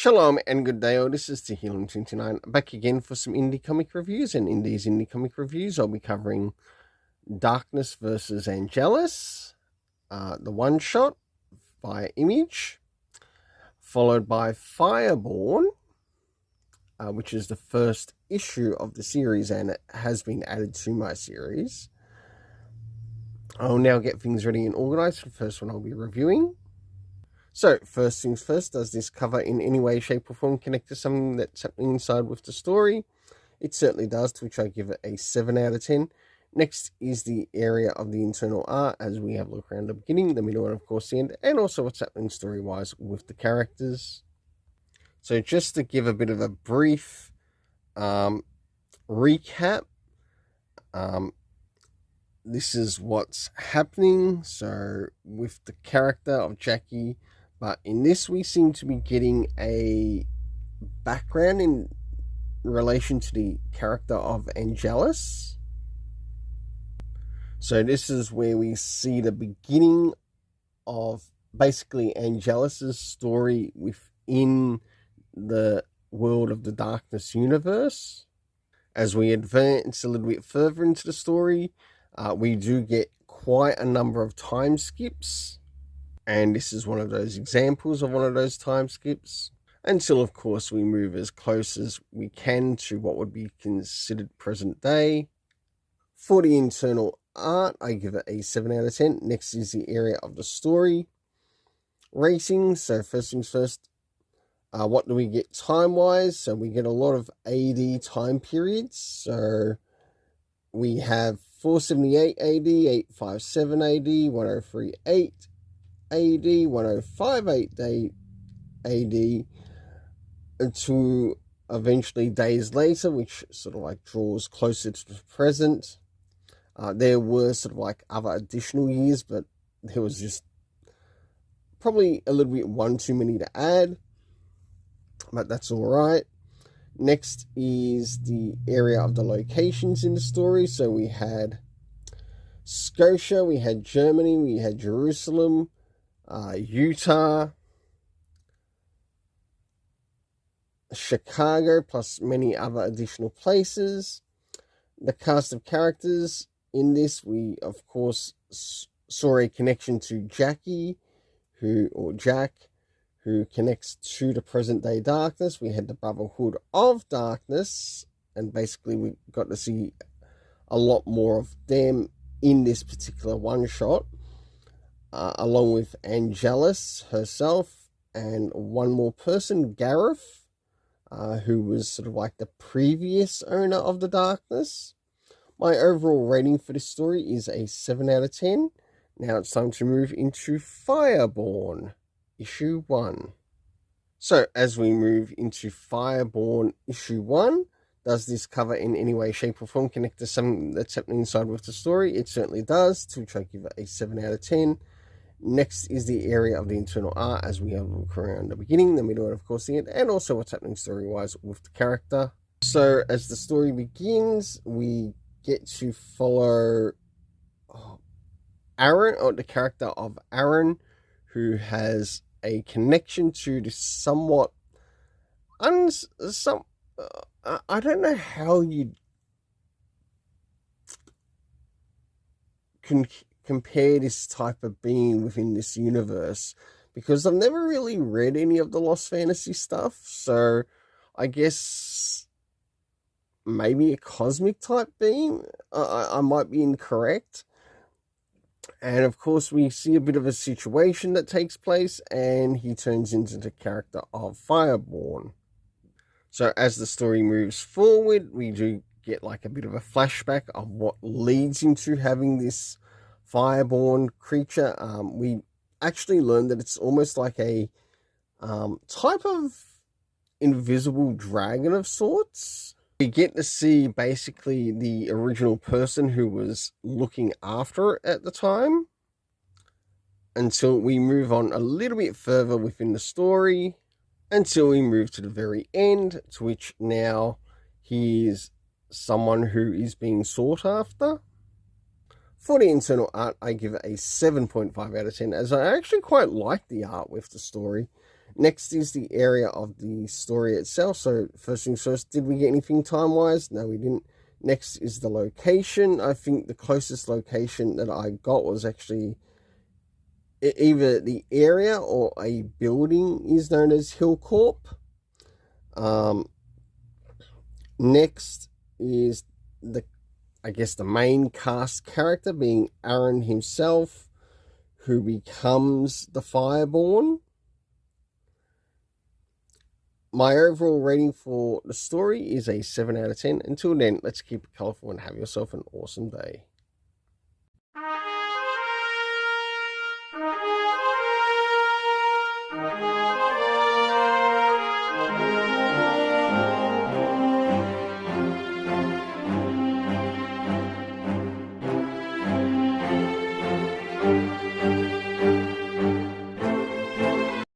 Shalom and good day all, this is Tehillim29, back again for some indie comic reviews, and in these indie comic reviews I'll be covering Darkness vs. Angelus, the one-shot via Image, followed by Fireborn, which is the first issue of the series and it has been added to my series. I'll now get things ready and organised for the first one I'll be reviewing. So, first things first, does this cover in any way, shape or form connect to something that's happening inside with the story? It certainly does, to which I give it a 7 out of 10. Next is the area of the internal art, as we have a look around the beginning, the middle, and of course the end, and also what's happening story-wise with the characters. So just to give a bit of a brief recap, this is what's happening. So with the character of Jackie, but in this we seem to be getting a background in relation to the character of Angelus. So this is where we see the beginning of basically Angelus's story within the world of the Darkness universe. As we advance a little bit further into the story, we do get quite a number of time skips, and this is one of those examples of one of those time skips, until of course we move as close as we can to what would be considered present day. For the internal art, I give it a 7 out of 10. Next is the area of the story. Racing, so first things first, what do we get time-wise? So we get a lot of AD time periods, so we have 478 AD, 857 AD, 1038 AD, 1058 AD, to eventually days later, which sort of like draws closer to the present. There were sort of like other additional years, but there was just probably a little bit one too many to add, but that's all right. Next is the area of the locations in the story. So we had Scotia, we had Germany, we had Jerusalem, Utah, Chicago, plus many other additional places. The cast of characters in this, we of course saw a connection to Jackie, Jack, who connects to the present day darkness. We had the Brotherhood of Darkness, and basically we got to see a lot more of them in this particular one shot, along with Angelus herself and one more person, Gareth, who was sort of like the previous owner of the darkness. My overall rating for this story is a 7 out of 10. Now it's time to move into Fireborn, issue 1. So as we move into Fireborn issue 1, does this cover in any way, shape or form connect to something that's happening inside with the story? It certainly does, to which I give it a 7 out of 10. Next is the area of the internal art, as we have a look around the beginning, the middle, and of course the end, and also what's happening story-wise with the character. So as the story begins, we get to follow Aaron, or the character of Aaron, who has a connection to this somewhat I don't know how you can compare this type of being within this universe, because I've never really read any of the Lost Fantasy stuff, so I guess maybe a cosmic type being. I might be incorrect. And of course we see a bit of a situation that takes place, and he turns into the character of Fireborn. So as the story moves forward, we do get like a bit of a flashback of what leads into having this Fireborn creature. We actually learn that it's almost like a type of invisible dragon of sorts. We get to see basically the original person who was looking after it at the time, until we move on a little bit further within the story, until we move to the very end, to which now he is someone who is being sought after. For the internal art, I give it a 7.5 out of 10, as I actually quite like the art with the story. Next is the area of the story itself. So first things first, did we get anything time-wise? No, we didn't. Next is the location. I think the closest location that I got was actually either the area or a building is known as Hillcorp. Next is the main cast character being Aaron himself, who becomes the Fireborn. My overall rating for the story is a 7 out of 10. Until then, let's keep it colorful and have yourself an awesome day.